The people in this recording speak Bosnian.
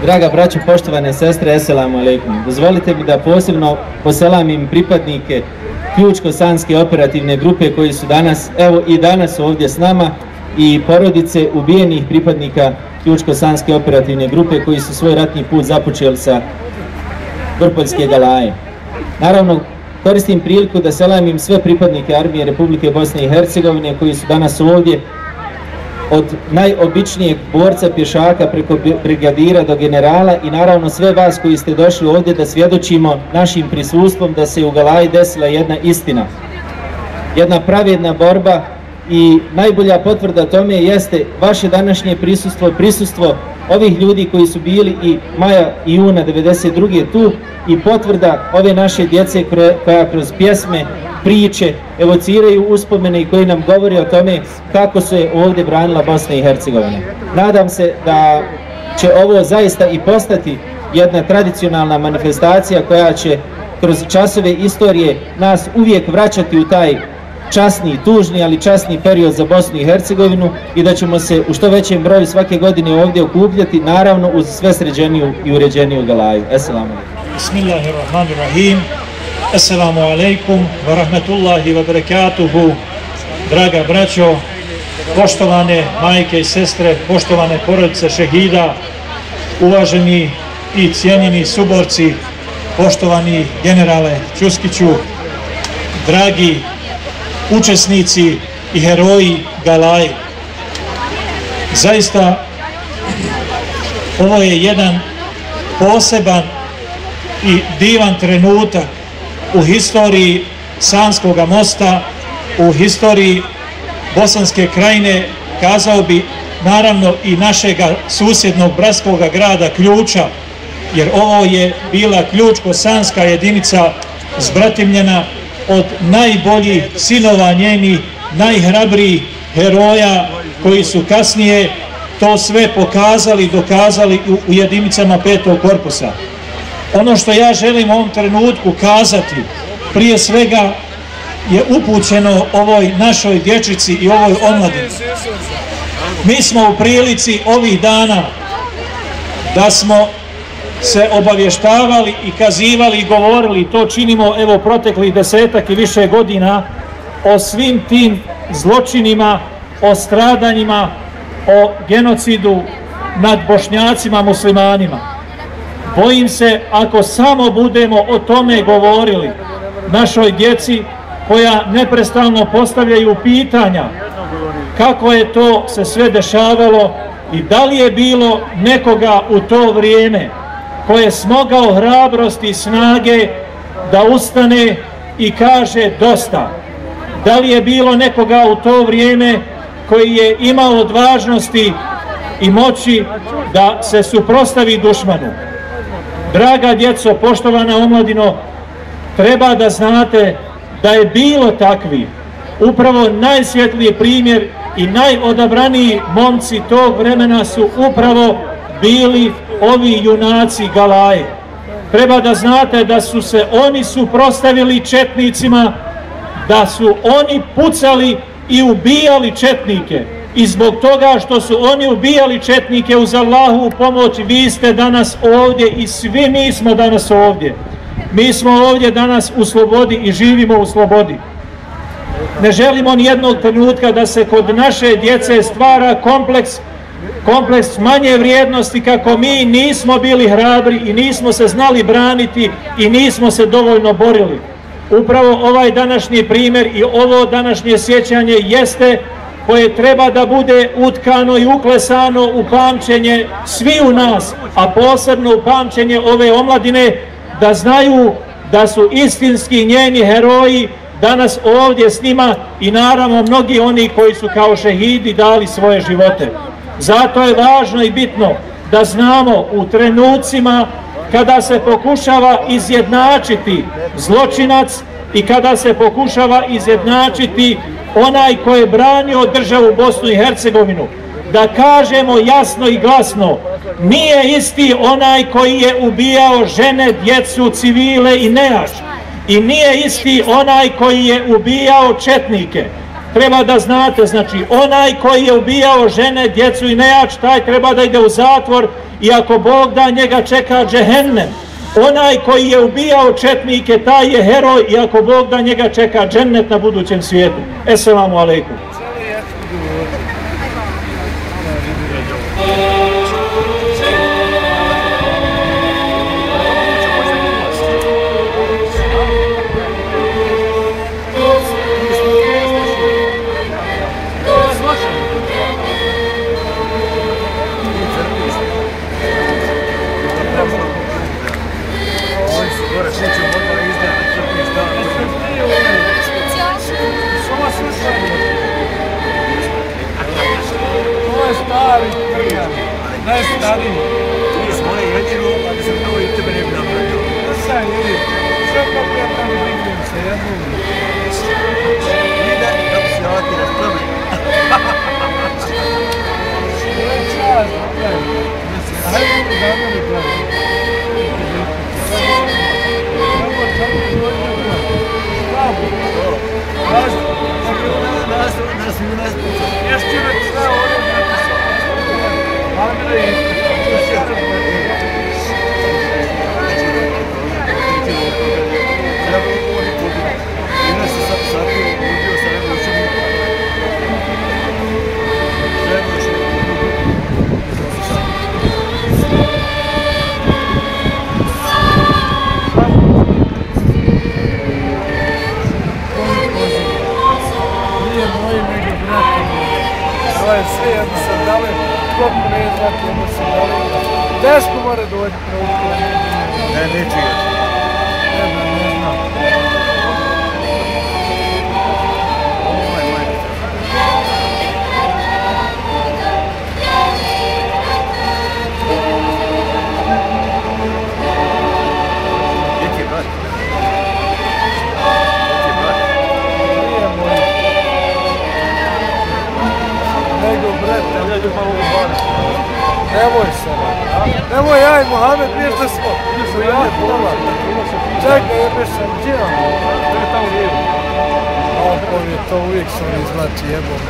Draga braćo, poštovane sestre, eselamu alejkum. Dozvolite mi da posebno poselamim pripadnike Ključko-Sanske operativne grupe koji su danas ovdje s nama i porodice ubijenih pripadnika Ključko-Sanske operativne grupe koji su svoj ratni put započeli sa Vrpoljske Galaje. Naravno, koristim priliku da selamim sve pripadnike Armije Republike Bosne i Hercegovine koji su danas ovdje, od najobičnijeg borca pješaka preko brigadira do generala, i naravno sve vas koji ste došli ovdje da svjedočimo našim prisustvom da se u Galaji desila jedna istina, jedna pravedna borba, i najbolja potvrda tome jeste vaše današnje prisustvo ovih ljudi koji su bili i maja i juna 1992. tu, i potvrda ove naše djece koja kroz pjesme, priče evociraju uspomene i koji nam govori o tome kako se ovdje branila Bosna i Hercegovina. Nadam se da će ovo zaista i postati jedna tradicionalna manifestacija koja će kroz časove istorije nas uvijek vraćati u taj časni, tužni, ali časni period za Bosnu i Hercegovinu, i da ćemo se u što većem broju svake godine ovdje okupljati, naravno uz sve sređeniju i uređeniju Galaju. Esselamu alaikum. Bismillahirrahmanirrahim. Assalamu alaikum wa rahmatullahi wa barakatuhu. Draga braćo, poštovane majke i sestre, poštovane porodice šehida, uvaženi i cijenjeni suborci, poštovani generale Ćuskiću, dragi učesnici i heroji Galaje. Zaista ovo je jedan poseban i divan trenutak u historiji Sanskog mosta, u historiji Bosanske krajine, kazao bi naravno i našega susjednog bratskog grada Ključa, jer ovo je bila Ključko-Sanska jedinica zbratimljena od najboljih sinova njenih, najhrabrijih heroja koji su kasnije to sve pokazali, dokazali u jedinicama 5. korpusa. Ono što ja želim u ovom trenutku kazati, prije svega je upućeno ovoj našoj dječici i ovoj omladini. Mi smo u prilici ovih dana da smo se obavještavali i kazivali i govorili, to činimo evo proteklih 10-ak i više godina, o svim tim zločinima, o stradanjima, o genocidu nad Bošnjacima, muslimanima. Bojim se, ako samo budemo o tome govorili našoj djeci koja neprestano postavljaju pitanja kako je to se sve dešavalo i da li je bilo nekoga u to vrijeme koje je smogao hrabrosti i snage da ustane i kaže dosta. Da li je bilo nekoga u to vrijeme koji je imao odvažnosti i moći da se suprotstavi dušmanu. Draga djeco, poštovana omladino, treba da znate da je bilo takvi. Upravo najsvjetliji primjer i najodabraniji momci tog vremena su upravo bili ovi junaci Galaje. Treba da znate da su se oni suprotstavili četnicima, da su oni pucali i ubijali četnike, i zbog toga što su oni ubijali četnike uz Allahovu pomoć vi ste danas ovdje i svi mi smo danas ovdje. Mi smo ovdje danas u slobodi i živimo u slobodi. Ne želimo ni jednog trenutka da se kod naše djece stvara kompleks manje vrijednosti kako mi nismo bili hrabri i nismo se znali braniti i nismo se dovoljno borili. Upravo ovaj današnji primjer i ovo današnje sjećanje jeste koje treba da bude utkano i uklesano u pamćenje svi u nas, a posebno u pamćenje ove omladine, da znaju da su istinski njeni heroji danas ovdje s njima, i naravno mnogi oni koji su kao šehidi dali svoje živote. Zato je važno i bitno da znamo u trenucima kada se pokušava izjednačiti zločinac i kada se pokušava izjednačiti onaj ko je branio državu Bosnu i Hercegovinu, da kažemo jasno i glasno, nije isti onaj koji je ubijao žene, djecu, civile i nejač, i nije isti onaj koji je ubijao četnike. treba da znate, znači onaj koji je ubijao žene, djecu i nejač, taj treba da ide u zatvor i ako Bog da, njega čeka džehennem. Onaj koji je ubijao četnike, taj je heroj i ako Bog da, njega čeka džennet na budućem svijetu. Esselamu alaikum. Najstariji. Ti smo jedino, ali sam to i tebe ne bi napravio. Sad je, sve kako ja tamo vidim se, jednu. Vide kako se ovaki rasprave. Sve čas, hajde mi da me gledam. Samo čak i dođe u gledam. Slabo. Nas mi nas puca. Ješće me sve ovdje znate se. Sve jedno sam dali, kod mu ne zvati, jedno sam dali. Teško mora doći pravo. Ne, neću još. Ne znam. Gdje ti je brat? Nego, brate, nemoj se, nemoj ja i Mohamed, vidiš da smo, čekaj, jebeš sam, gdje vam? To je tamo lijevo. To uvijek su oni izvlači, jebom.